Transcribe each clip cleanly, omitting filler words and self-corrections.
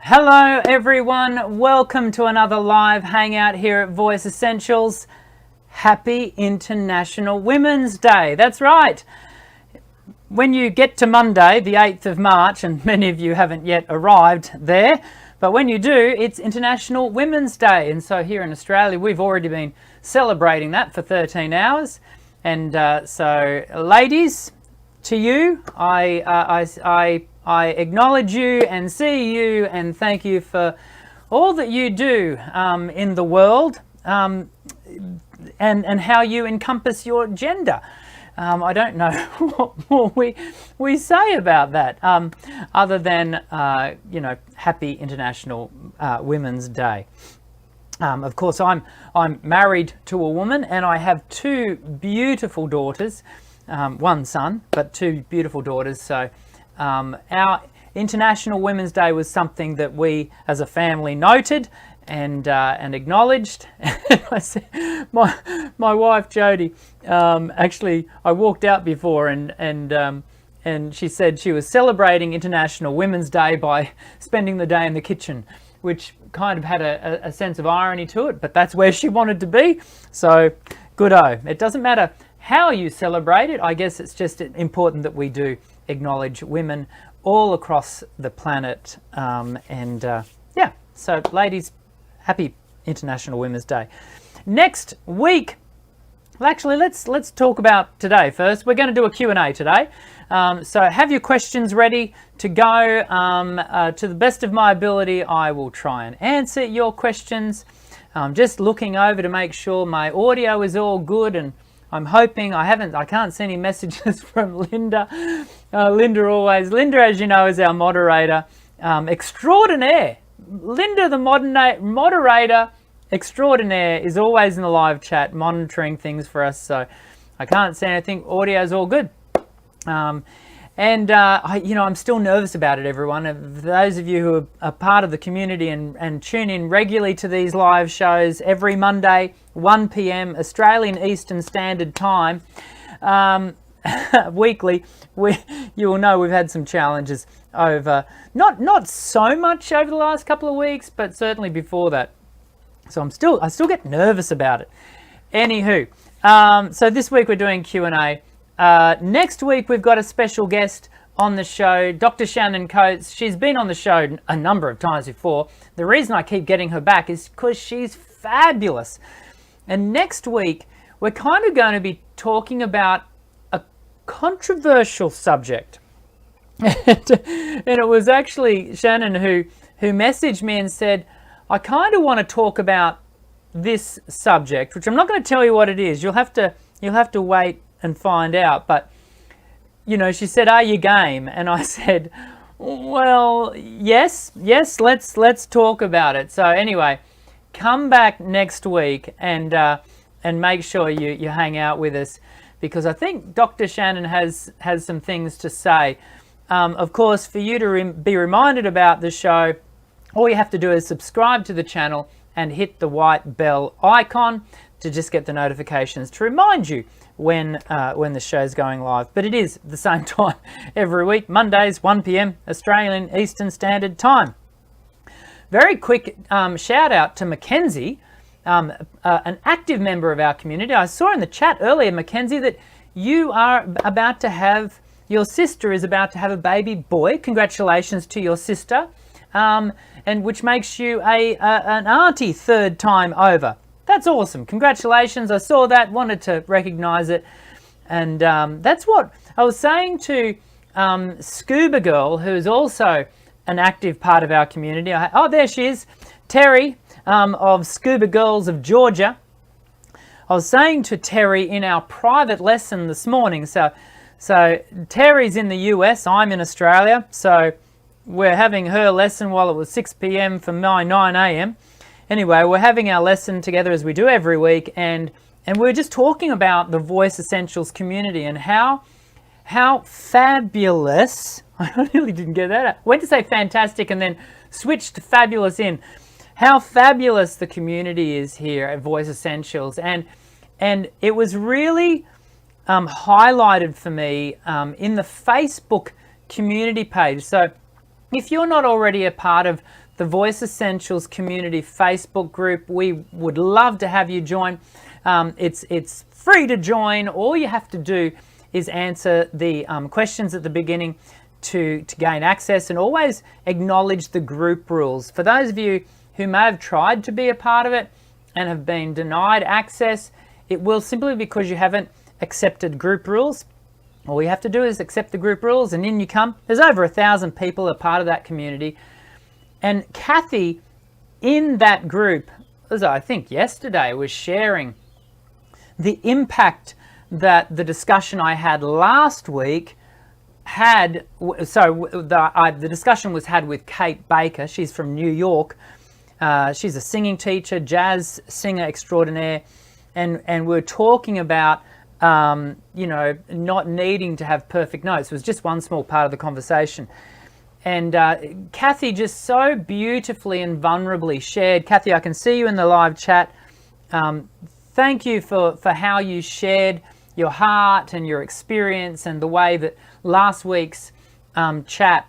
Hello everyone, welcome to another live hangout here at Voice Essentials. Happy International Women's Day. That's right. When you get to Monday, the 8th of March, and many of you haven't yet arrived there, but when you do, it's International Women's Day. And so here in Australia, we've already been celebrating that for 13 hours. And so ladies, to you, I acknowledge you and see you and thank you for all that you do in the world and how you encompass your gender. I don't know what more we say about that other than, Happy International Women's Day. Of course, I'm married to a woman and I have two beautiful daughters, one son, but two beautiful daughters. So our International Women's Day was something that we as a family noted and acknowledged. I said, my wife Jodie, actually I walked out before and she said she was celebrating International Women's Day by spending the day in the kitchen, which kind of had a sense of irony to it, but that's where she wanted to be. So good-o. It doesn't matter how you celebrate it. I guess it's just important that we do acknowledge women all across the planet. So ladies, happy International Women's Day. Next week, well, actually, let's talk about today first. We're going to do a Q&A today. So have your questions ready to go. To the best of my ability, I will try and answer your questions. Just looking over to make sure my audio is all good, and I'm hoping I can't see any messages from Linda. Linda, as you know, is our moderator extraordinaire. Linda, the moderator extraordinaire, is always in the live chat monitoring things for us. So I can't see anything. Audio is all good. I'm still nervous about it, everyone. For those of you who are part of the community and tune in regularly to these live shows every Monday, 1 p.m. Australian Eastern Standard Time, weekly, you will know we've had some challenges over, not so much over the last couple of weeks, but certainly before that. So I still get nervous about it. Anywho, so this week we're doing Q&A. Next week we've got a special guest on the show, Dr. Shannon Coates. She's been on the show a number of times before. The reason I keep getting her back is because she's fabulous. And next week we're kind of going to be talking about a controversial subject. And it was actually Shannon who messaged me and said, I kind of want to talk about this subject, which I'm not going to tell you what it is. You'll have to wait and find out. But she said, are you game? And I said, well, yes, let's talk about it. So anyway, come back next week and make sure you hang out with us, because I think Dr. Shannon has some things to say. Of course, for you to be reminded about the show, all you have to do is subscribe to the channel and hit the white bell icon to just get the notifications to remind you when the show's going live. But it is the same time every week, Mondays, 1 p.m. Australian Eastern Standard Time. Very quick shout out to Mackenzie, an active member of our community. I saw in the chat earlier, Mackenzie, that you are about to have, your sister is about to have a baby boy. Congratulations to your sister, and which makes you an auntie third time over. That's awesome. Congratulations. I saw that, wanted to recognize it. And that's what I was saying to Scuba Girl, who's also an active part of our community. There she is, Terry of Scuba Girls of Georgia. I was saying to Terry in our private lesson this morning, so Terry's in the US, I'm in Australia, so we're having her lesson while it was 6 p.m. for my 9 a.m. Anyway, we're having our lesson together as we do every week, and we're just talking about the Voice Essentials community and how fabulous, I really didn't get that out. I went to say fantastic and then switched to fabulous in. How fabulous the community is here at Voice Essentials. And it was really highlighted for me in the Facebook community page. So if you're not already a part of the Voice Essentials Community Facebook group. We would love to have you join. It's free to join. All you have to do is answer the questions at the beginning to gain access, and always acknowledge the group rules. For those of you who may have tried to be a part of it and have been denied access, it will simply because you haven't accepted group rules. All you have to do is accept the group rules and in you come. There's over 1,000 people a part of that community. And Kathy in that group, as I think yesterday, was sharing the impact that the discussion I had last week had. So the discussion was had with Kate Baker. She's from New York. She's a singing teacher, jazz singer extraordinaire. And we're talking about, not needing to have perfect notes. It was just one small part of the conversation. And Kathy just so beautifully and vulnerably shared. Kathy, I can see you in the live chat. Thank you for how you shared your heart and your experience and the way that last week's chat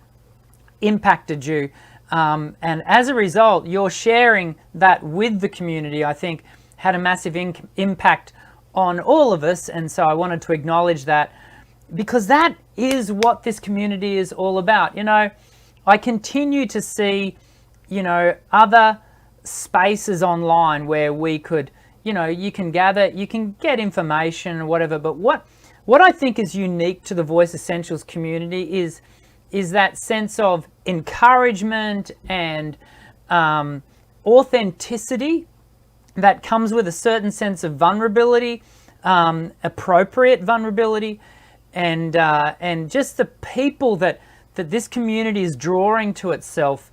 impacted you. And as a result, your sharing that with the community, I think, had a massive impact on all of us. And so I wanted to acknowledge that, because that is what this community is all about. I continue to see, other spaces online where we could, you can gather, you can get information or whatever. But what I think is unique to the Voice Essentials community is that sense of encouragement and authenticity that comes with a certain sense of vulnerability, appropriate vulnerability, and just the people that this community is drawing to itself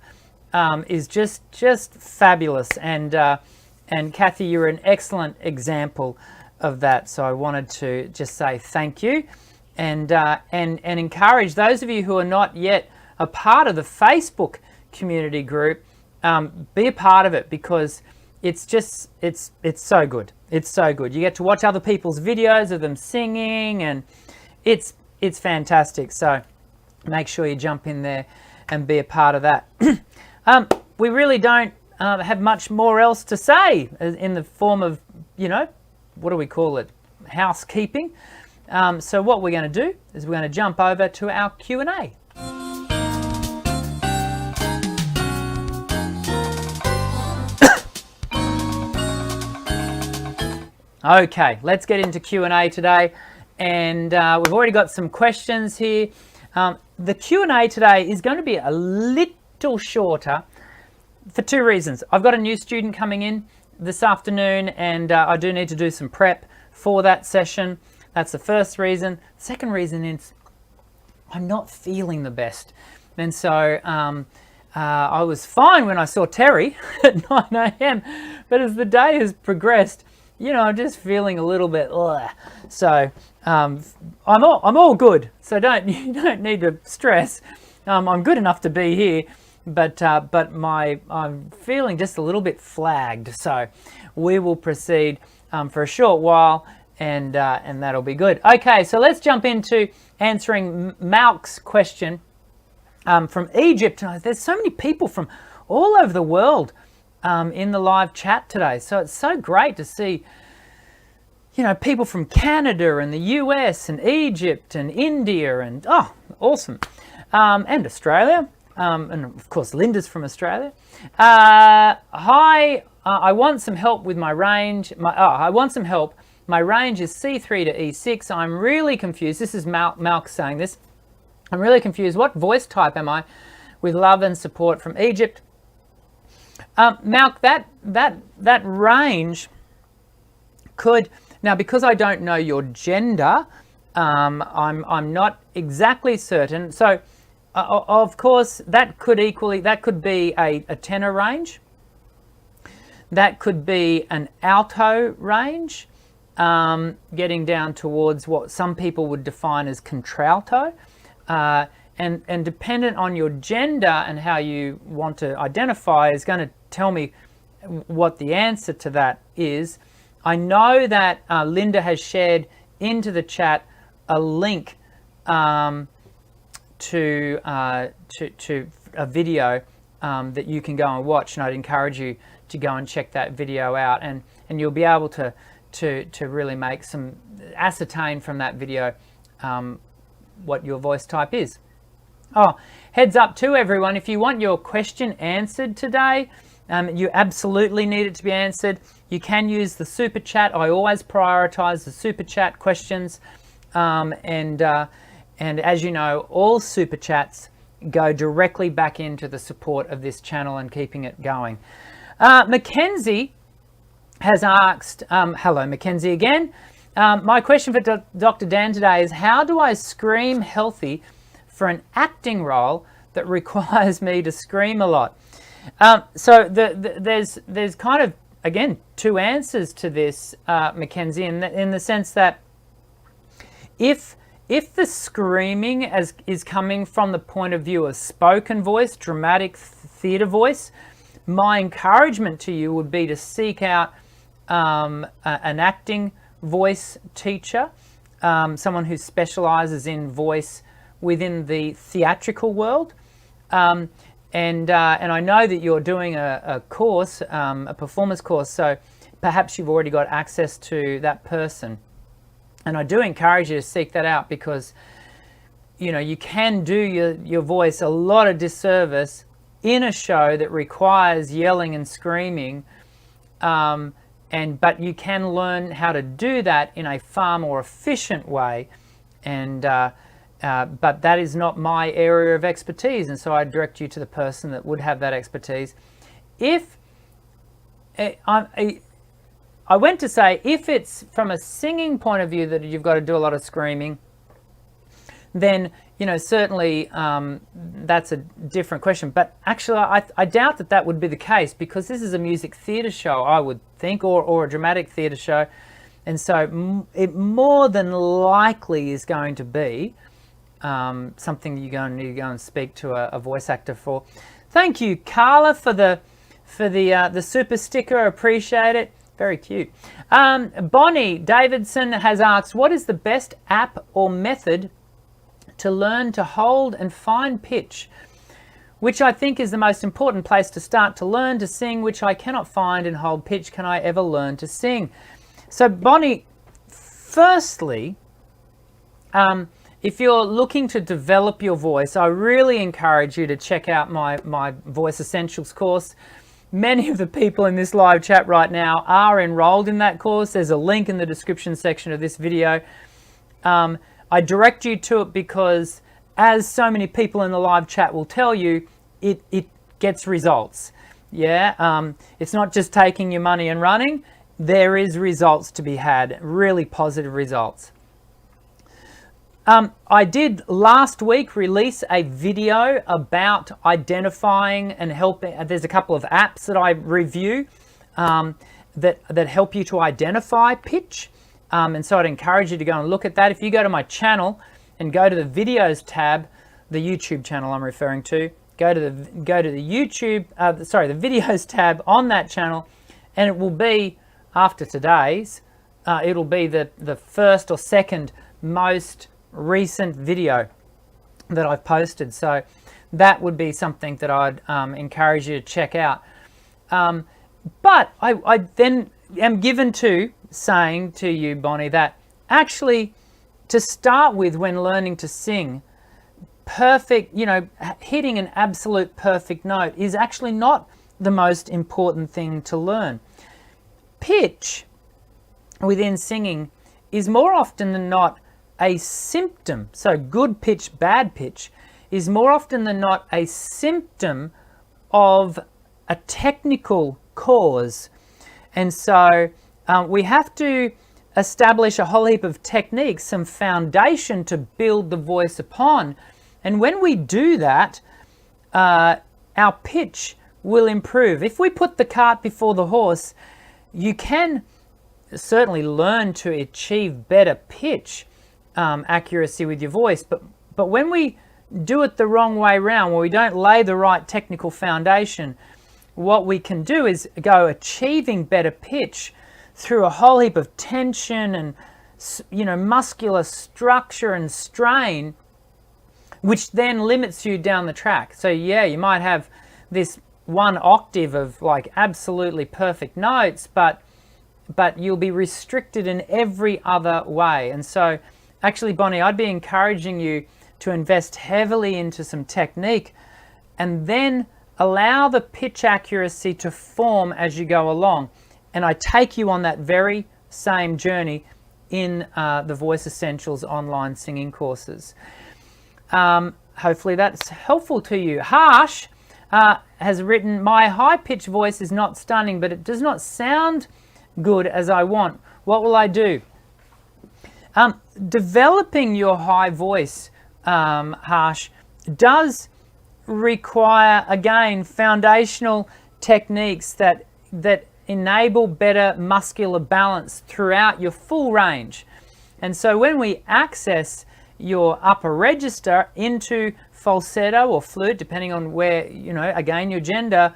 is just fabulous. And Kathy, you're an excellent example of that. So I wanted to just say thank you, and encourage those of you who are not yet a part of the Facebook community group, be a part of it, because it's so good. It's so good. You get to watch other people's videos of them singing, and it's fantastic. So make sure you jump in there and be a part of that. We really don't have much more else to say in the form of, what do we call it? Housekeeping. So what we're going to do is we're going to jump over to our Q&A. Okay, let's get into Q&A today, and we've already got some questions here. The Q&A today is going to be a little shorter for two reasons. I've got a new student coming in this afternoon, and I do need to do some prep for that session. That's the first reason. Second reason is I'm not feeling the best, and so I was fine when I saw Terry at 9 a.m, but as the day has progressed, I'm just feeling a little bit ugh. So I'm all good. So you don't need to stress. I'm good enough to be here, but I'm feeling just a little bit flagged. So we will proceed for a short while, and that'll be good. Okay, so let's jump into answering Malk's question from Egypt. There's so many people from all over the world in the live chat today. So it's so great to see, people from Canada and the US and Egypt and India and, awesome. And Australia. And of course, Linda's from Australia. Hi, I want some help with my range. I want some help. My range is C3 to E6. I'm really confused. This is Malk saying this. I'm really confused. What voice type am I? With love and support from Egypt. Malk, that range could, now because I don't know your gender, I'm not exactly certain. So of course that could be a tenor range. That could be an alto range, getting down towards what some people would define as contralto. And dependent on your gender and how you want to identify is going to tell me what the answer to that is. I know that Linda has shared into the chat a link to a video that you can go and watch, and I'd encourage you to go and check that video out, and you'll be able to really make ascertain from that video what your voice type is. Oh, heads up to everyone, if you want your question answered today, you absolutely need it to be answered, you can use the super chat. I always prioritize the super chat questions, and as you know, all super chats go directly back into the support of this channel and keeping it going. Mackenzie has asked, hello Mackenzie again, my question for Dr. Dan today is, how do I scream healthy for an acting role that requires me to scream a lot? So there's kind of, again, two answers to this, Mackenzie, in the sense that if the screaming is coming from the point of view of spoken voice, dramatic theatre voice, my encouragement to you would be to seek out an acting voice teacher, someone who specialises in voice within the theatrical world. And I know that you're doing a course, a performance course, so perhaps you've already got access to that person. And I do encourage you to seek that out, because you know, you can do your voice a lot of disservice in a show that requires yelling and screaming, but you can learn how to do that in a far more efficient way, but that is not my area of expertise, and so I direct you to the person that would have that expertise. If I went to say, if it's from a singing point of view that you've got to do a lot of screaming, then, you know, certainly that's a different question. But actually, I doubt that would be the case, because this is a music theatre show, I would think, or a dramatic theatre show. And so it more than likely is going to be something you're going to need to go and speak to a voice actor for. Thank you, Carla, for the super sticker. Appreciate it. Very cute. Bonnie Davidson has asked, what is the best app or method to learn to hold and find pitch, which I think is the most important place to start to learn to sing, which I cannot find and hold pitch. Can I ever learn to sing? So Bonnie, firstly, if you're looking to develop your voice, I really encourage you to check out my Voice Essentials course. Many of the people in this live chat right now are enrolled in that course. There's a link in the description section of this video. I direct you to it because, as so many people in the live chat will tell you, it gets results. Yeah, it's not just taking your money and running. There is results to be had, really positive results. I did last week release a video about identifying and helping. There's a couple of apps that I review that help you to identify pitch. And so I'd encourage you to go and look at that. If you go to my channel and go to the videos tab, the YouTube channel I'm referring to, go to the YouTube, the videos tab on that channel, and it will be, after today's, it'll be the first or second most recent video that I've posted. So that would be something that I'd encourage you to check out. But I then am given to saying to you, Bonnie, that actually to start with when learning to sing, perfect, you know, hitting an absolute perfect note is actually not the most important thing to learn. Pitch within singing is more often than not a symptom. So good pitch, bad pitch is more often than not a symptom of a technical cause. And so we have to establish a whole heap of techniques, some foundation to build the voice upon. And when we do that, our pitch will improve. If we put the cart before the horse, you can certainly learn to achieve better pitch accuracy with your voice, but when we do it the wrong way around, where we don't lay the right technical foundation, what we can do is go achieving better pitch through a whole heap of tension and, you know, muscular structure and strain, which then limits you down the track. So yeah, you might have this one octave of like absolutely perfect notes, but you'll be restricted in every other way. And so actually, Bonnie, I'd be encouraging you to invest heavily into some technique and then allow the pitch accuracy to form as you go along. And I take you on that very same journey in the Voice Essentials online singing courses. Hopefully that's helpful to you. Harsh has written, my high-pitched voice is not stunning, but it does not sound good as I want. What will I do? Developing your high voice, Harsh, does require, again, foundational techniques that enable better muscular balance throughout your full range. And so when we access your upper register into falsetto or flute, depending on where, again, your gender,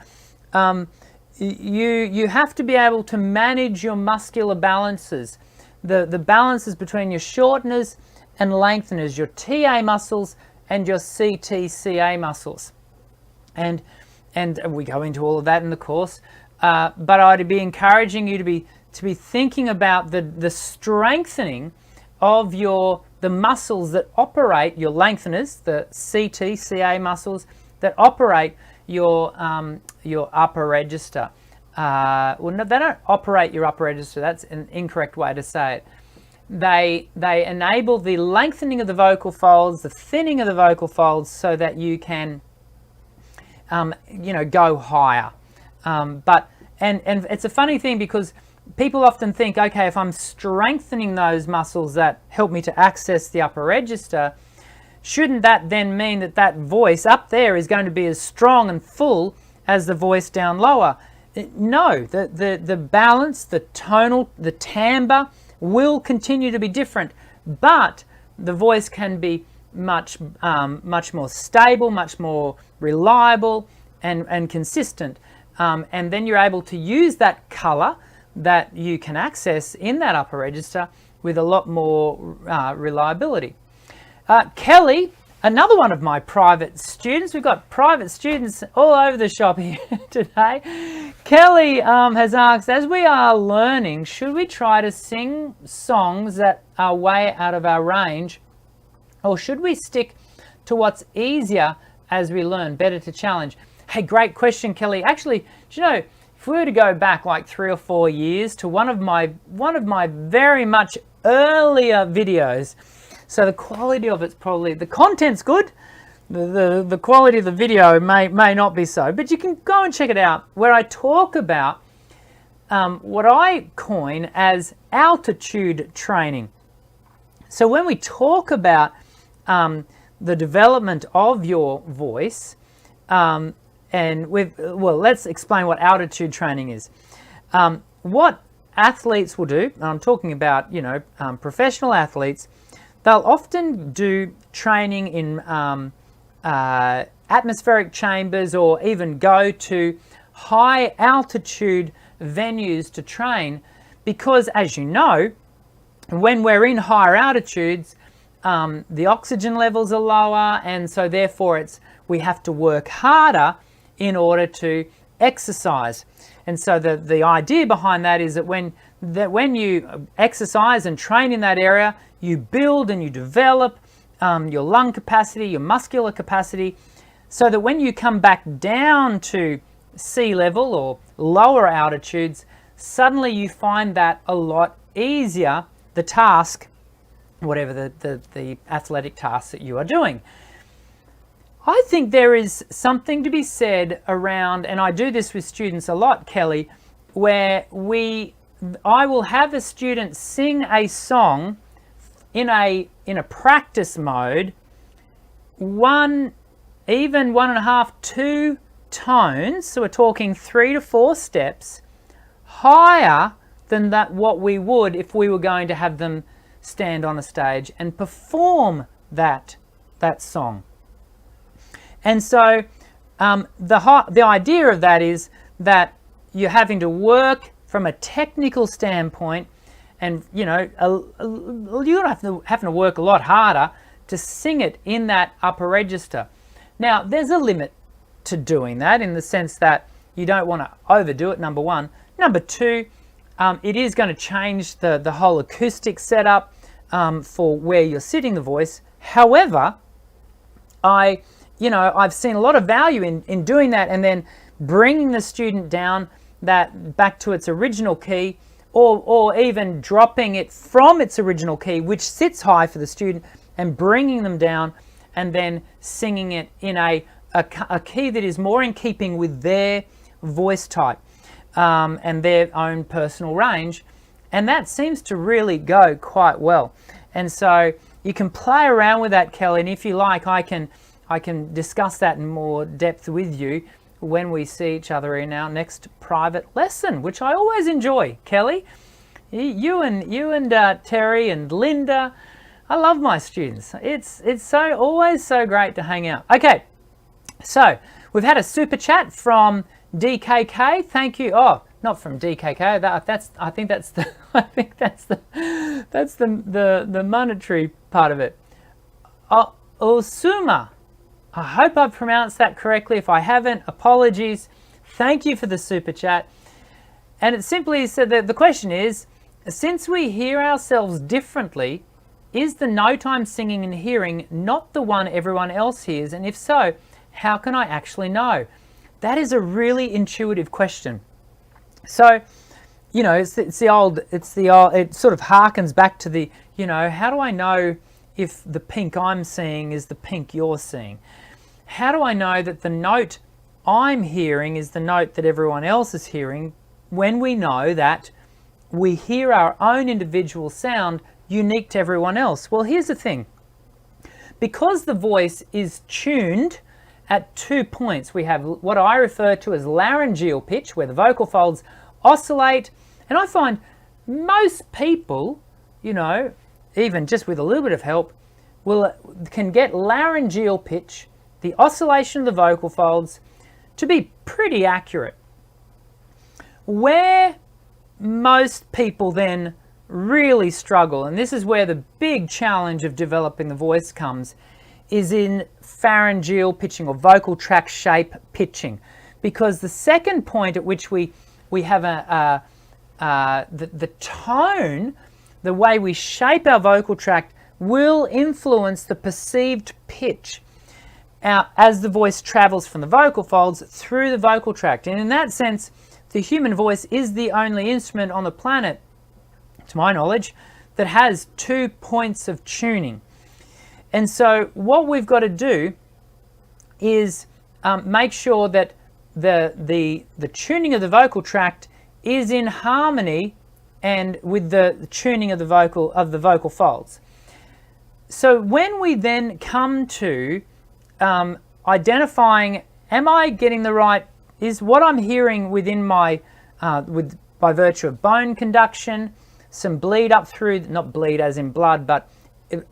you have to be able to manage your muscular balances, the balances between your shorteners and lengtheners, your TA muscles and your CTCA muscles. And we go into all of that in the course, but I'd be encouraging you to be thinking about the strengthening of the muscles that operate your lengtheners, the CTCA muscles that operate your upper register. Well, no, they don't operate your upper register. That's an incorrect way to say it. They enable the lengthening of the vocal folds, the thinning of the vocal folds, so that you can, go higher. But it's a funny thing because people often think, okay, if I'm strengthening those muscles that help me to access the upper register, shouldn't that then mean that voice up there is going to be as strong and full as the voice down lower? No, the balance, the tonal, the timbre will continue to be different, but the voice can be much more stable, much more reliable and consistent. And then you're able to use that colour that you can access in that upper register with a lot more reliability. Kelly, another one of my private students, we've got private students all over the shop here today. Kelly has asked, as we are learning, should we try to sing songs that are way out of our range, or should we stick to what's easier as we learn? Better to challenge. Hey, great question, Kelly. Actually, do you know, if we were to go back like 3 or 4 years to one of my very much earlier videos, so the quality of it's probably, the content's good, the quality of the video may not be so, but you can go and check it out, where I talk about what I coin as altitude training. So when we talk about the development of your voice, let's explain what altitude training is. What athletes will do, and I'm talking about, professional athletes, they'll often do training in atmospheric chambers, or even go to high altitude venues to train, because as you know, when we're in higher altitudes, the oxygen levels are lower, and so therefore we have to work harder in order to exercise. And so the idea behind that is that when you exercise and train in that area, you build and you develop your lung capacity, your muscular capacity, so that when you come back down to sea level or lower altitudes, suddenly you find that a lot easier, the task, whatever the athletic task that you are doing. I think there is something to be said around, and I do this with students a lot, Kelly, where I will have a student sing a song in a practice mode, even 1.5, 2 tones, so we're talking 3 to 4 steps, higher than what we would if we were going to have them stand on a stage and perform that song. And so the idea of that is that you're having to work from a technical standpoint, and you're having to work a lot harder to sing it in that upper register. Now, there's a limit to doing that, in the sense that you don't want to overdo it, number one. Number two, it is going to change the whole acoustic setup for where you're sitting the voice. However, I've seen a lot of value in doing that, and then bringing the student down that back to its original key, or even dropping it from its original key, which sits high for the student, and bringing them down, and then singing it in a key that is more in keeping with their voice type and their own personal range. And that seems to really go quite well. And so you can play around with that, Kelly, and if you like, I can discuss that in more depth with you when we see each other in our next private lesson, which I always enjoy. Kelly, you and Terry and Linda, I love my students. It's always so great to hang out. Okay, so we've had a super chat from DKK. Thank you. Oh, not from DKK. I think that's the monetary part of it. Osuma. I hope I've pronounced that correctly. If I haven't, apologies. Thank you for the super chat. And it simply said that the question is, since we hear ourselves differently, is the note I'm singing and hearing not the one everyone else hears? And if so, how can I actually know? That is a really intuitive question. So, it sort of harkens back to the, how do I know if the pink I'm seeing is the pink you're seeing? How do I know that the note I'm hearing is the note that everyone else is hearing, when we know that we hear our own individual sound unique to everyone else? Well, here's the thing. Because the voice is tuned at 2 points, we have what I refer to as laryngeal pitch, where the vocal folds oscillate. And I find most people, even just with a little bit of help, can get laryngeal pitch, the oscillation of the vocal folds, to be pretty accurate. Where most people then really struggle, and this is where the big challenge of developing the voice comes, is in pharyngeal pitching, or vocal tract shape pitching. Because the second point at which we have the tone, the way we shape our vocal tract, will influence the perceived pitch as the voice travels from the vocal folds through the vocal tract. And in that sense, the human voice is the only instrument on the planet, to my knowledge, that has 2 points of tuning. And so what we've got to do is make sure that the tuning of the vocal tract is in harmony and with the tuning of the vocal folds. So when we then come to identifying, am I getting the right, is what I'm hearing within my, by virtue of bone conduction, some bleed up through, not bleed as in blood, but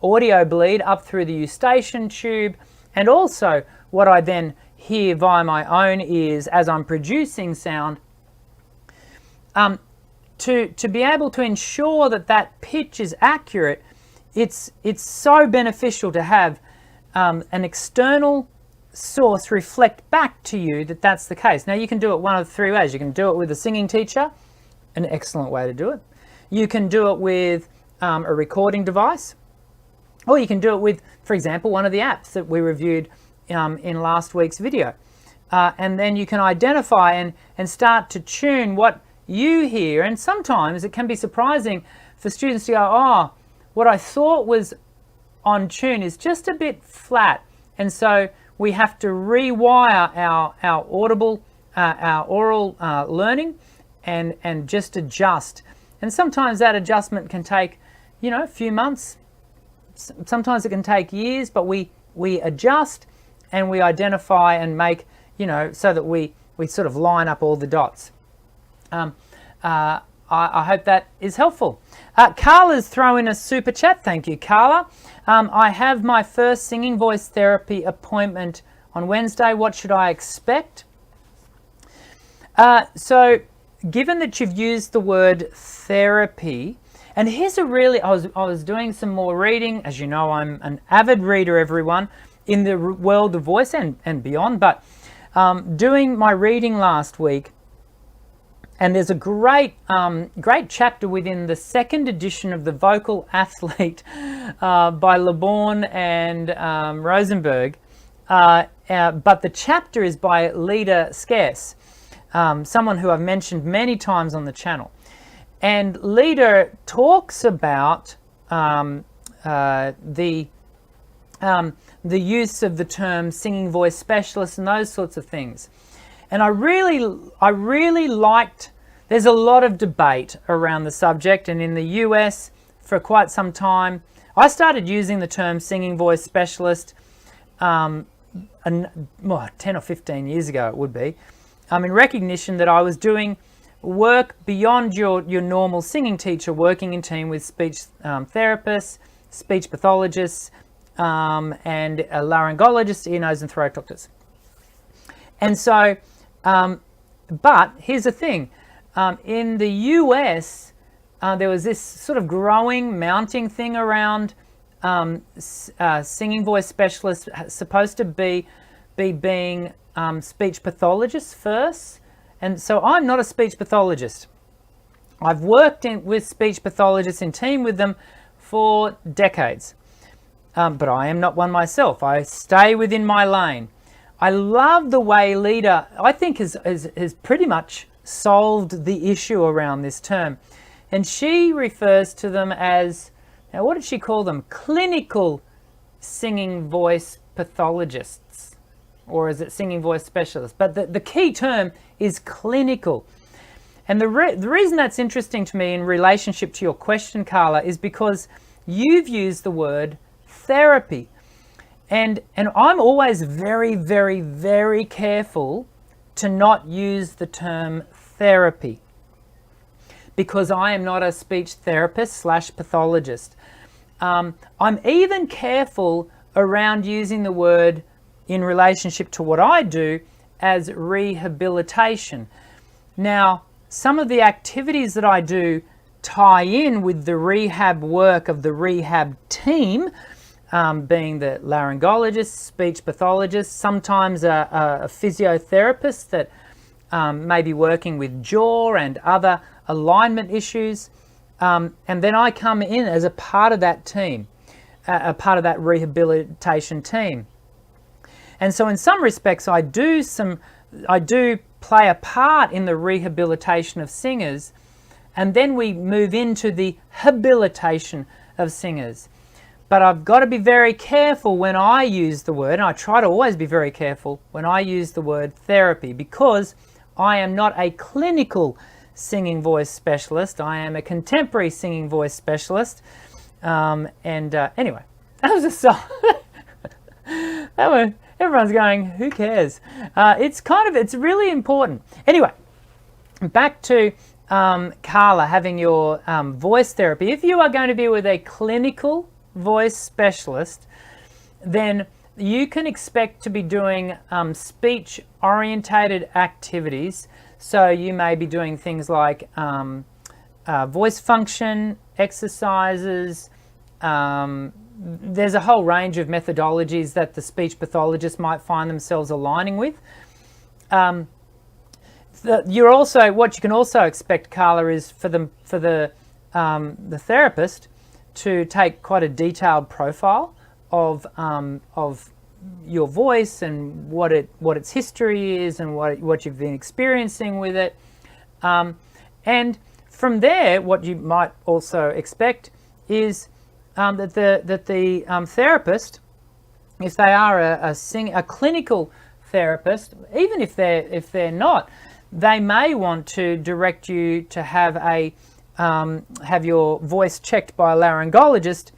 audio bleed up through the eustachian tube, and also what I then hear via my own ears as I'm producing sound, to be able to ensure that pitch is accurate. It's so beneficial to have an external source reflect back to you that that's the case. Now, you can do it one of 3 ways. You can do it with a singing teacher, an excellent way to do it. You can do it with a recording device, or you can do it with, for example, one of the apps that we reviewed in last week's video. And then you can identify and start to tune what you hear. And sometimes it can be surprising for students to go, oh, what I thought was on tune is just a bit flat. And so we have to rewire our oral learning and just adjust. And sometimes that adjustment can take, a few months. Sometimes it can take years, but we adjust and we identify and make, so that we sort of line up all the dots. I hope that is helpful. Carla's throwing a super chat. Thank you, Carla. I have my first singing voice therapy appointment on Wednesday. What should I expect? So given that you've used the word therapy, and here's a really, I was doing some more reading. As you know, I'm an avid reader, everyone, in the world of voice and beyond, but doing my reading last week, and there's a great chapter within the second edition of The Vocal Athlete by LeBourne and Rosenberg, but the chapter is by Leda Scarce, someone who I've mentioned many times on the channel. And Leda talks about the use of the term singing voice specialist and those sorts of things. And I really liked, there's a lot of debate around the subject, and in the US for quite some time, I started using the term singing voice specialist 10 or 15 years ago it would be, in recognition that I was doing work beyond your normal singing teacher, working in team with speech therapists, speech pathologists, and laryngologists, ear, nose and throat doctors. And so, but here's the thing, in the US, there was this sort of growing, mounting thing around singing voice specialists supposed to be being speech pathologists first. And so I'm not a speech pathologist. I've worked with speech pathologists in team with them for decades, but I am not one myself. I stay within my lane. I love the way Leda, I think, has pretty much solved the issue around this term. And she refers to them as, now what did she call them? Clinical singing voice pathologists. Or is it singing voice specialists? But the key term is clinical. And the reason that's interesting to me in relationship to your question, Carla, is because you've used the word therapy. And I'm always very, very, very careful to not use the term therapy, because I am not a speech therapist / pathologist. I'm even careful around using the word in relationship to what I do as rehabilitation. Now, some of the activities that I do tie in with the rehab work of the rehab team, being the laryngologist, speech pathologist, sometimes a physiotherapist that may be working with jaw and other alignment issues. And then I come in as a part of that team, a part of that rehabilitation team. And so in some respects, I do play a part in the rehabilitation of singers, and then we move into the habilitation of singers. But I've got to be very careful when I use the word, and I try to always be very careful when I use the word therapy, because I am not a clinical singing voice specialist. I am a contemporary singing voice specialist. Anyway, that was a song. Everyone's going, who cares? It's really important. Anyway, back to Carla having your voice therapy. If you are going to be with a clinical voice specialist, then you can expect to be doing speech orientated activities. So you may be doing things like voice function exercises. There's a whole range of methodologies that the speech pathologist might find themselves aligning with. What you can also expect, Carla, is for the therapist to take quite a detailed profile of your voice and what its history is and what you've been experiencing with it. And from there, what you might also expect is that the therapist, if they are a clinical therapist, even if they're not, they may want to direct you to have your voice checked by a laryngologist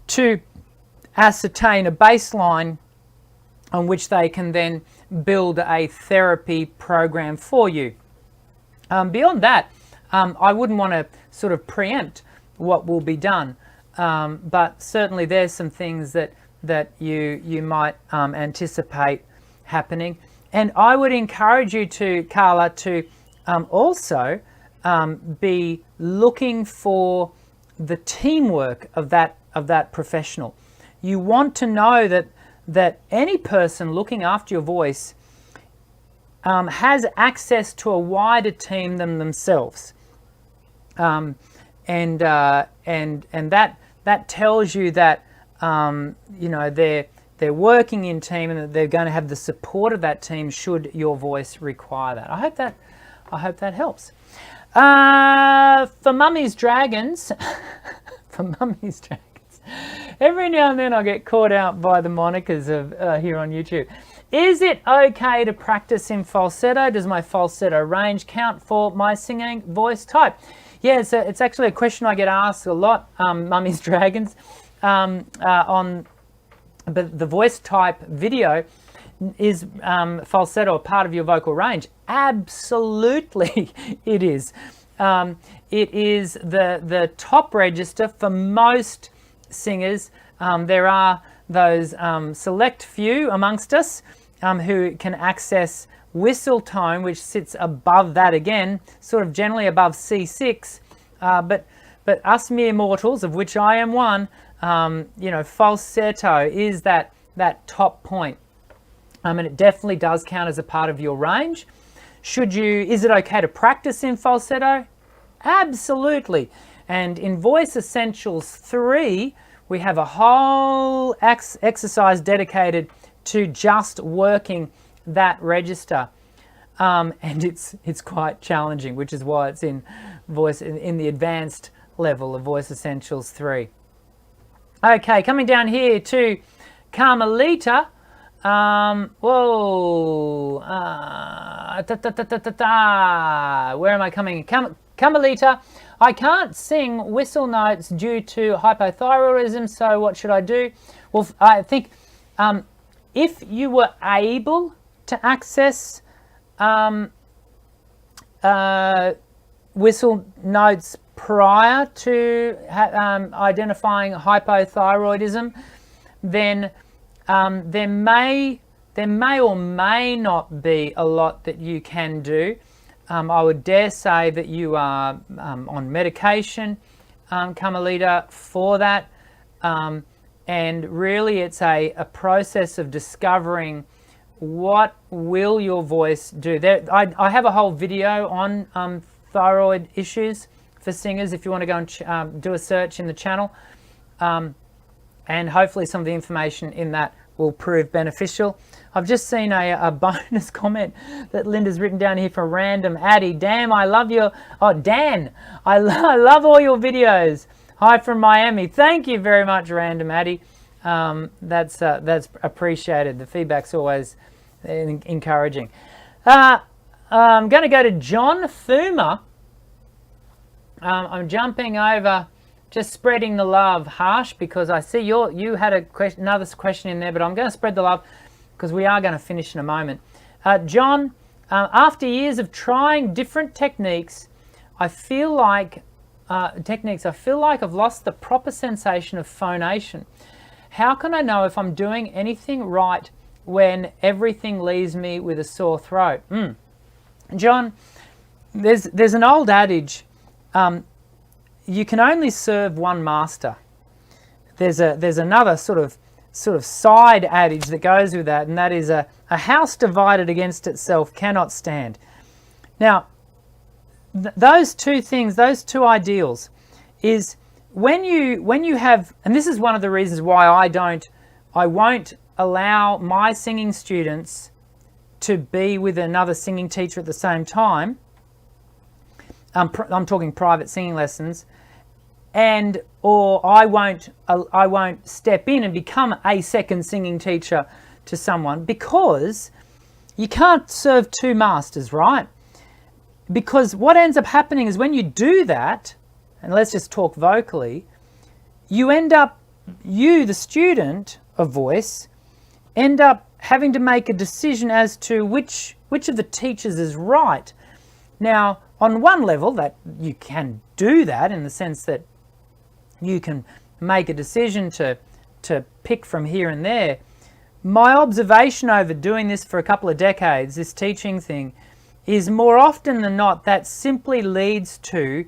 to ascertain a baseline on which they can then build a therapy program for you. Beyond that, I wouldn't want to sort of preempt what will be done, but certainly there's some things that you might anticipate happening. And I would encourage you to, Carla, to also be looking for the teamwork of that professional. You want to know that any person looking after your voice has access to a wider team than themselves, and that tells you that you know, they're working in team and that they're going to have the support of that team should your voice require that. I hope that helps. For Mummy's Dragons, for Mummy's Dragons, every now and then I get caught out by the monikers of here on YouTube. Is it okay to practice in falsetto? Does my falsetto range count for my singing voice type? Yeah, it's actually a question I get asked a lot, Mummy's Dragons, on the voice type video. Is falsetto a part of your vocal range? Absolutely it is. It is the top register for most singers. There are those select few amongst us who can access whistle tone, which sits above that again, sort of generally above C6, but us mere mortals, of which I am one, you know, falsetto is that top point. And it definitely does count as a part of your range. Is it okay to practice in falsetto? Absolutely. And in Voice Essentials 3, we have a whole exercise dedicated to just working that register. And it's quite challenging, which is why it's in the advanced level of Voice Essentials 3. Okay, coming down here to Carmelita. Whoa, where am I coming? Carmelita, I can't sing whistle notes due to hypothyroidism, so what should I do? Well, I think if you were able to access whistle notes prior to identifying hypothyroidism, then there may or may not be a lot that you can do. I would dare say that you are on medication, Carmelita, for that. And really it's a process of discovering what will your voice do. I have a whole video on thyroid issues for singers if you want to go and do a search in the channel. And hopefully some of the information in that will prove beneficial. I've just seen a bonus comment that Linda's written down here from Random Addy. Damn, I love your... Oh, Dan, I love all your videos. Hi from Miami. Thank you very much, Random Addy. That's appreciated. The feedback's always encouraging. I'm going to go to John Fuma. I'm jumping over... Just spreading the love, Harsh, because I see you had another question in there, but I'm going to spread the love because we are going to finish in a moment. John, after years of trying different techniques, I feel like I've lost the proper sensation of phonation. How can I know if I'm doing anything right when everything leaves me with a sore throat? John, there's an old adage. You can only serve one master. There's another sort of side adage that goes with that, and that is a house divided against itself cannot stand. Now, those two things, those two ideals, is when you have, and this is one of the reasons why I won't allow my singing students to be with another singing teacher at the same time. I'm talking private singing lessons, or I won't step in and become a second singing teacher to someone, because you can't serve two masters, right? Because what ends up happening is when you do that, and let's just talk vocally, you end up, the student of voice, end up having to make a decision as to which of the teachers is right. Now, on one level, that you can do that in the sense that you can make a decision to pick from here and there. My observation over doing this for a couple of decades, this teaching thing, is more often than not that simply leads to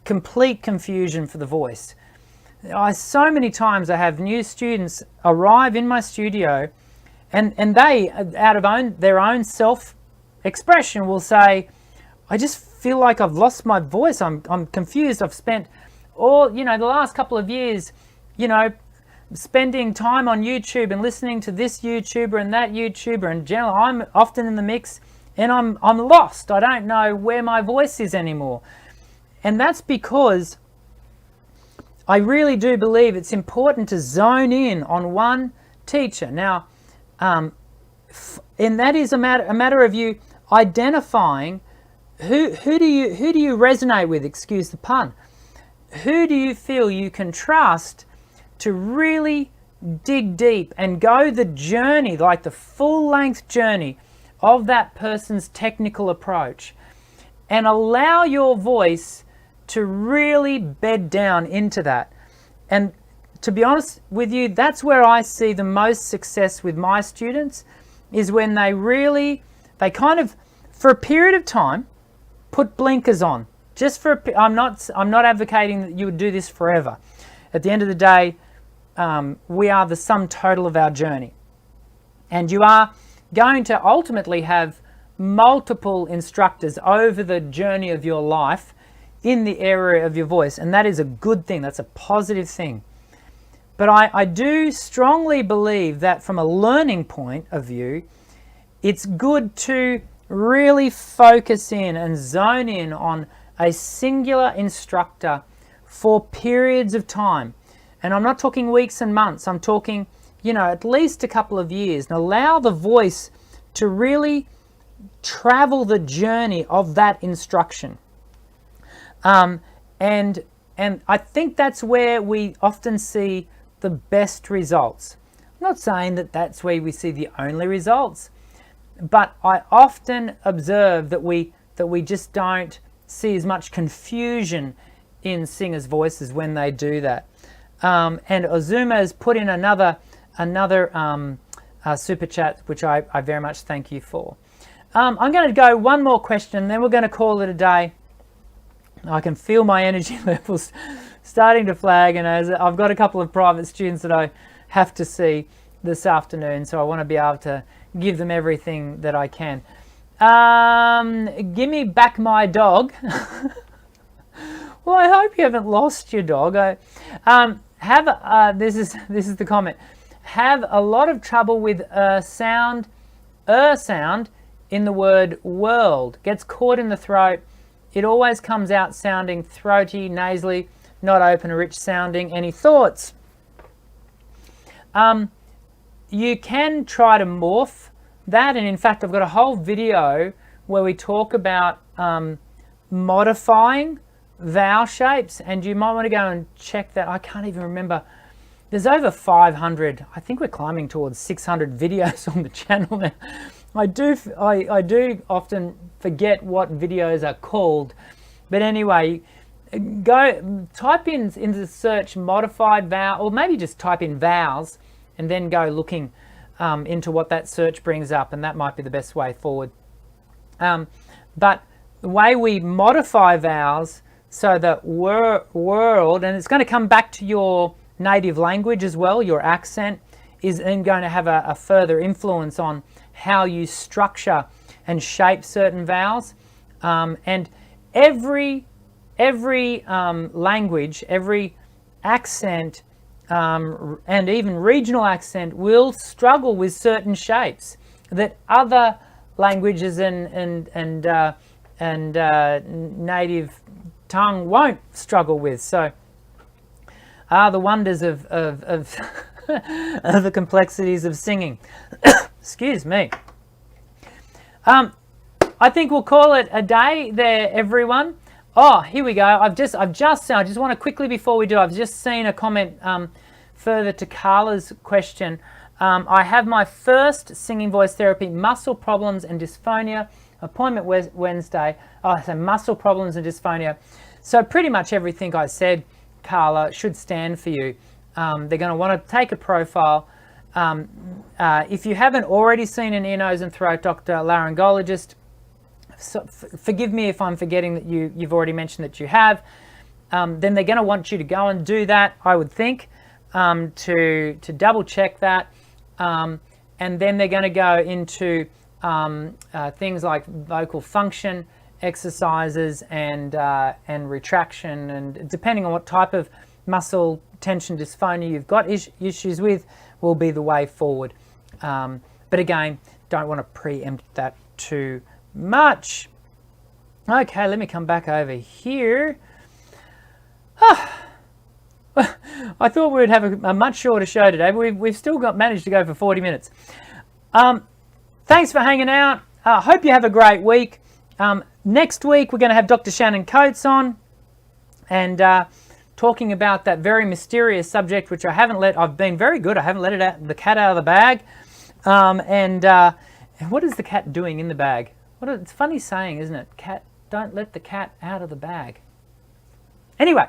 complete confusion for the voice. So many times I have new students arrive in my studio and they, out of their own self expression will say, I just feel like I've lost my voice. I'm confused. I've spent all, the last couple of years, spending time on YouTube and listening to this YouTuber and that YouTuber, and generally I'm often in the mix and I'm lost. I don't know where my voice is anymore. And that's because I really do believe it's important to zone in on one teacher. Now, and that is a matter of you identifying who do you resonate with, excuse the pun. Who do you feel you can trust to really dig deep and go the journey, like the full length journey of that person's technical approach, and allow your voice to really bed down into that. And to be honest with you, that's where I see the most success with my students, is when they kind of, for a period of time, put blinkers on. I'm not advocating that you would do this forever. At the end of the day, we are the sum total of our journey. And you are going to ultimately have multiple instructors over the journey of your life in the area of your voice. And that is a good thing. That's a positive thing. But I do strongly believe that from a learning point of view, it's good to really focus in and zone in on a singular instructor for periods of time. And I'm not talking weeks and months. I'm talking, at least a couple of years. And allow the voice to really travel the journey of that instruction. And I think that's where we often see the best results. I'm not saying that that's where we see the only results, but I often observe that we just don't see as much confusion in singers' voices when they do that. And Ozuma has put in another super chat, which I very much thank you for. I'm going to go one more question, then we're going to call it a day. I can feel my energy levels starting to flag, and as I've got a couple of private students that I have to see this afternoon, so I want to be able to give them everything that I can. Give me back my dog. Well, I hope you haven't lost your dog. This is the comment. Have a lot of trouble with sound in the word world. Gets caught in the throat. It always comes out sounding throaty, nasally, not open or rich sounding. Any thoughts? You can try to morph that, and in fact I've got a whole video where we talk about modifying vowel shapes, and you might want to go and check that. I can't even remember. There's over 500. I think we're climbing towards 600 videos on the channel now. I do often forget what videos are called, but anyway, go type into the search modified vowel, or maybe just type in vowels and then go looking into what that search brings up, and that might be the best way forward. But the way we modify vowels so that world, and it's going to come back to your native language as well, your accent is then going to have a further influence on how you structure and shape certain vowels. And every language, every accent, and even regional accent will struggle with certain shapes that other languages and native tongue won't struggle with. So the wonders of the complexities of singing. Excuse me. I think we'll call it a day there, everyone. Oh, here we go. I just want to quickly, before we do, I've just seen a comment further to Carla's question. I have my first singing voice therapy, muscle problems and dysphonia, appointment Wednesday. Oh, so muscle problems and dysphonia. So pretty much everything I said, Carla, should stand for you. They're going to want to take a profile. If you haven't already seen an ear, nose and throat doctor, laryngologist, so forgive me if I'm forgetting that you've already mentioned that you have, then they're going to want you to go and do that, I would think, to double check that. And then they're going to go into things like vocal function exercises and retraction, and depending on what type of muscle tension dysphonia you've got issues with, will be the way forward. But again, don't want to preempt that too much. Okay, let me come back over here. I thought we would have a much shorter show today, but we've still managed to go for 40 minutes. Thanks for hanging out. Hope you have a great week. Next week, we're going to have Dr. Shannon Coates on, and talking about that very mysterious subject, which I've been very good. I haven't let the cat out of the bag. And what is the cat doing in the bag? It's a funny saying, isn't it? Don't let the cat out of the bag. Anyway,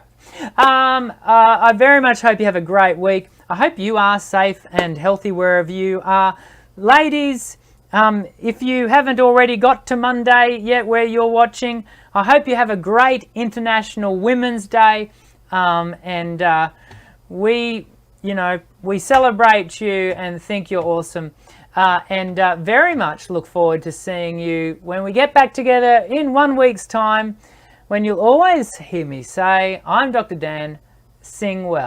I very much hope you have a great week. I hope you are safe and healthy wherever you are. Ladies, if you haven't already got to Monday yet where you're watching, I hope you have a great International Women's Day. We celebrate you and think you're awesome. And very much look forward to seeing you when we get back together in 1 week's time, when you'll always hear me say, I'm Dr. Dan, sing well.